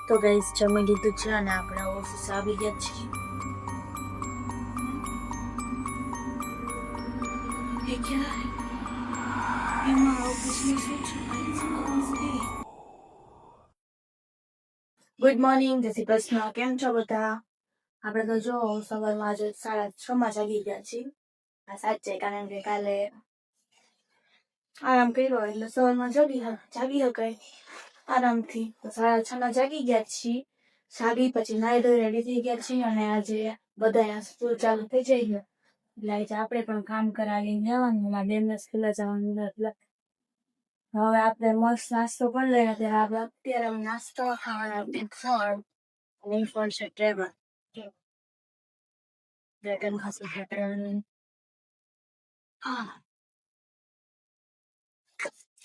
તો ગાઈસ જમી લીધું છે અને આપણે ઓફિસ આવી ગયા છીએ. એ ક્યાં એમાં ઓફિસમાં શું છે? ગુડ મોર્નિંગ, જય શ્રી કૃષ્ણ. કેમ છો બધા? આપણે તો જો સવારમાં આજે 6:30 જાગી ગયા છીએ. આ સાચે, કારણ કે કાલે આરામ કર્યો એટલે સવારમાં જાગી શકાય આરામથી. તો 6:30 જાગી ગયા છીએ. જાગી પછી નાઈ ધોઈ રેડી થઈ ગયા છીએ અને આજે બધા સ્કૂલ ચાલુ થઈ જાય એટલે આજે આપણે પણ કામ કરાવી જવાનું. મારા બેનને સ્કૂલે જવાનું એટલે હવે આપણે મસ્ત નાસ્તો કરી લઈએ. અત્યારે નાસ્તો ખાવાના ફળ અને ફળ છે ડ્રેગન ખાશું ડ્રેગન.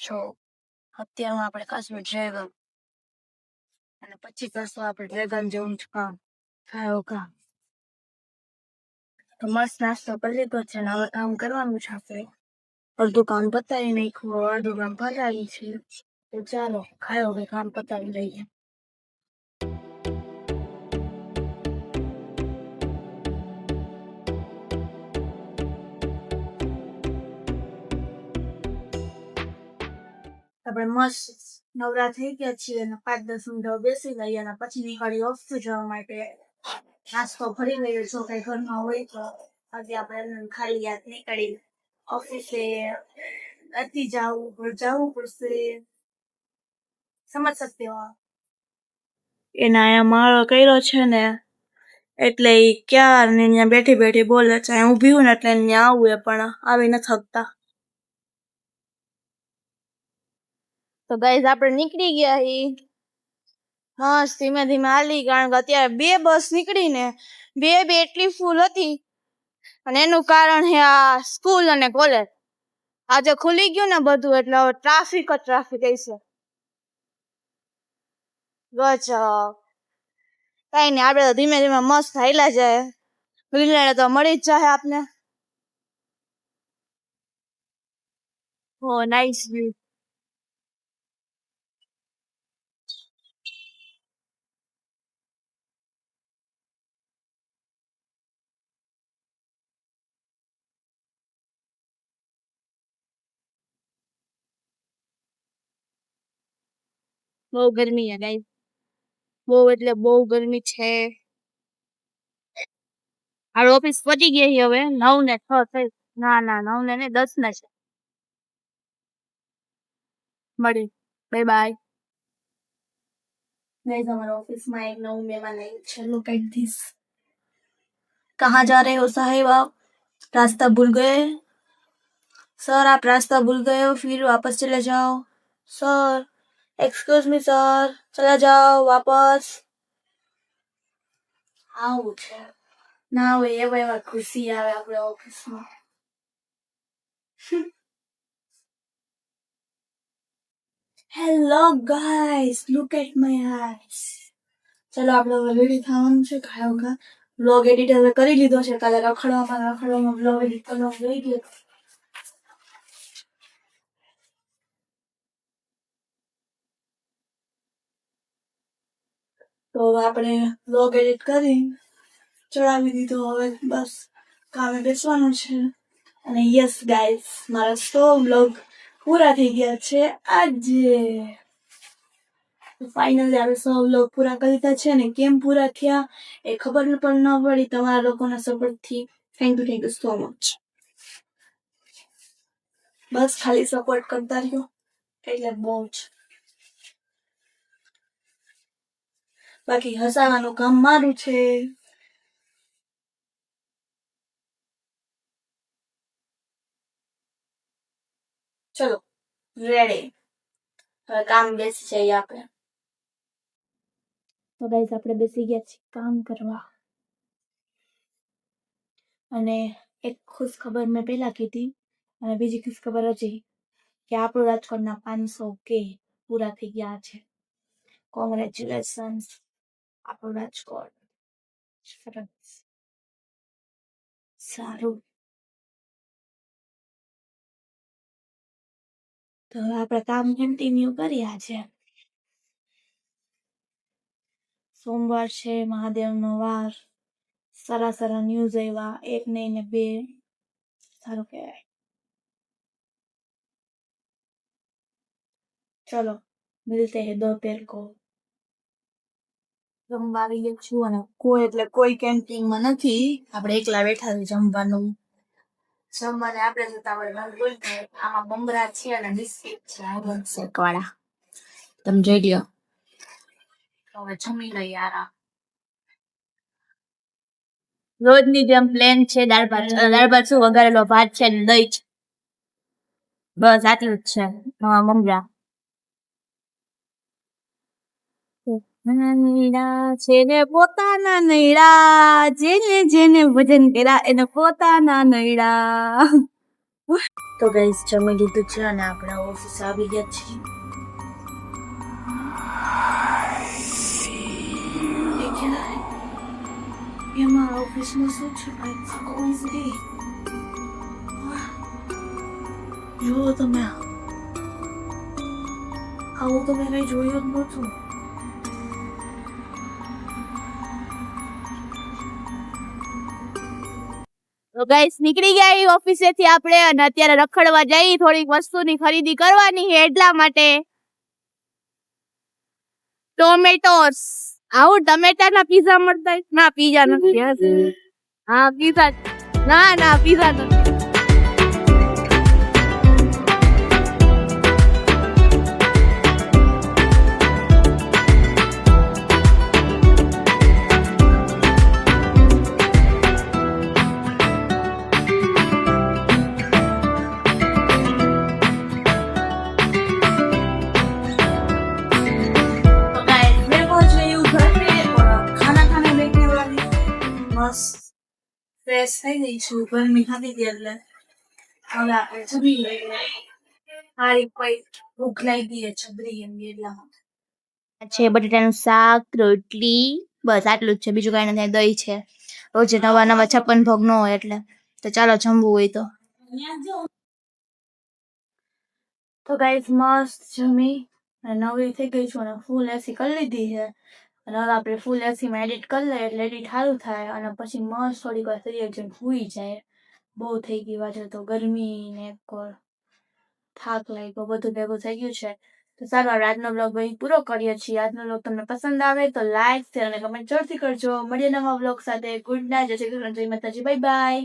જો અત્યારમાં આપણે ખાશું ડ્રેગન અને પછી કરશું આપણે ડ્રેગન જેવું જ કામ. તો મસ્ત નાસ્તો કરી લીધો છે ને હવે કામ કરવાનું છે. આપણે અડધું કામ પતાવી નાખ્યું, અડધું કામ પતાવી છે. તો ચાલો ખાયો કે કામ પતાવી લઈએ. આપણે મસ્ત નવરા થઈ ગયા છીએ અને 5-10 મિનિટ બેસી લઈએ અને પછી નીકળી ઓફિસ જવા માટે. નાસ્તો ભરી લઈએ જો કઈ ઘરમાં હોય તો. આજે આપણે ખાલી હાથ નીકળી ઓફિસે નથી જવું પડશે. સમજ શકતે હો. એના અહીંયા માળો કર્યો છે ને એટલે એ ક્યાં ને ત્યાં બેઠી બોલે છે. અહીં ઊભી હું ને એટલે ત્યાં આવું પણ આવી નથી શકતા. તો ગાઈઝ આપણે નીકળી ગયા હી મસ્ત ધીમે ધીમે હાલી, કારણ કે અત્યારે 2 બસ નીકળીને બે એટલી ફૂલ હતી અને એનું કારણ છે આ સ્કૂલ અને કોલેજ. આજે ખુલી ગયું ને બધું એટલે હવે ટ્રાફિક હશે. ગજબ. કઈ નઈ, આપણે તો ધીમે ધીમે મસ્ત હાલ્યા જાય. ગ્રીનલેન્ડ તો મળી જ જાય આપને. હો નાઈસ વ્યૂ. બહુ ગરમી છે ગાઈસ, બહુ એટલે બહુ ગરમી છે. આ ઓફિસ પતી ગઈ હવે 9 ને 6 થઈ. ના 9 ને 10 ને છે. મળી, બાય બાય. गाइस हमारे ऑफिस में एक नौ मेहमान है. चलो एट दिस. कहाँ जा रहे हो साहेब आप? रास्ता भूल गए सर? आप रास्ता भूल गए हो, फिर वापस चले जाओ. सर एक्सक्यूज मी सर, चला जाओ वापस. આવું છે ના હોય એવા ખુશી આવે આપણે ઓફિસમાં. Hello guys, look at my eyes. ચલો આપણે હવે રેડી થવાનું છે. ખાયો વ્લોગ એડિટ હવે કરી લીધો છે. કાલે રખડવામાં વ્લોગ એડિટ કરવાનો રહી ગયો. તો આપણે વ્લોગ એડિટ કરી ચડાવી દીધો. હવે બસ કામે બેસવાનું છે. અને યસ ગાઈસ, મારા 100 વ્લોગ પૂરા થઈ ગયા છે આજે. ફાઇનલી આપણે 100 વ્લોગ પૂરા કરી દીધા છે. ને કેમ પૂરા થયા એ ખબર પણ ન પડી તમારા લોકોના સપોર્ટથી. Thank you so much. બસ ખાલી સપોર્ટ કરતા રહ્યો એટલે બહુ જ. બાકી હસાવાનું કામ મારું છે. ચલો રેડી, હવે કામ બેસી જઈએ આપણે. તો ગાઈસ આપણે બેસી ગયા છીએ કામ કરવા. અને એક ખુશ ખબર મેં પહેલા કીધી અને બીજી ખુશ ખબર હજી કે આપણું રાજકોટના 500K પૂરા થઈ ગયા છે. કોંગ્રેચ્યુલેશન્સ આપણું રાજકોટ. સરસ, સારું. તો હવે આપણે કામ કન્ટિન્યુ કર્યા છે. સોમવાર છે, મહાદેવનો વાર. સારા ન્યૂઝ આવ્યા, 1 નહીં ને 2. સારું કહેવાય. ચલો મિલતે હે દોપહેર કો. જમવા આવી ગઈ છું અને કોઈ કેમ્પિંગમાં નથી. આપણે એકલા બેઠા છે જમવાનું. જમવાને આપણે જતા હોય આમાં બમરા છે અને બિસ્કિટ છે શેકવાળા. તમે જોઈ લ્યો. હવે જમી લઈએ આરામ. રોજની જેમ પ્લેન છે, દાળ ભાત શું વઘારેલો ભાત છે ને દહીં છે. બસ આટલું જ છે. મમરા નૈડા છે ને પોતાના નૈડા, જેને ભજન કર્યા એને પોતાના નૈડા. તો ગાઈસ જમી લીધું છે અને આપણે ઓફિસ આવી ગયા છીએ. એમાં ઓફિસમાં શું છે ભાઈ? જુઓ તમે, આવું તો મેં કઈ જોયું જ નહોતું. તો ગાઈસ નીકળી ગયા ઓફિસેથી આપણે અને અત્યારે રખડવા જઈ, થોડીક વસ્તુની ખરીદી કરવાની છે એટલા માટે. ટોમેટોસ. આવું ટમેટાના પીઝા મળતા? ના પીઝા નથી. હા પીઝા. ના પીઝા નથી. ફ્રેશ થઈ ગઈ છું, ગરમી ખાધી હતી એટલે હવે આપણે જમી લઈએ. હારી કોઈ ભૂખ લાગી છે છબરી એમ એટલામાં છે. બટાટાનું શાક, રોટલી, બસ આટલું જ છે, બીજું કઈ નથી. દહીં છે. રોજ નવા 56 ભોગ ન હોય એટલે. તો ચાલો જમવું હોય તો ગાઈસ મસ્ત જમી અને નવી થઈ ગઈ છું અને ફૂલ એસી કરી લીધી છે. અને હવે આપણે ફૂલ એસીમાં એડિટ કરી લઈએ એટલે એડિટ સારું થાય અને પછી મસ્ત થોડીક વાર થઈ જઈને સૂઈ જાય. બહુ થઈ ગઈ પાછળ તો ગરમી ને થાક લાગ્યો, બધું ભેગું થઈ ગયું છે. તો સારું, આજનો બ્લોગ અહીં પૂરો કરીએ છીએ. આજનો બ્લોગ તમને પસંદ આવે તો લાઈક, શેર અને કમેન્ટ જરૂરથી કરજો. મળીએ નવા બ્લોગ સાથે. ગુડ નાઇટ, જય શ્રી કૃષ્ણ, જય માતાજી, બાય બાય.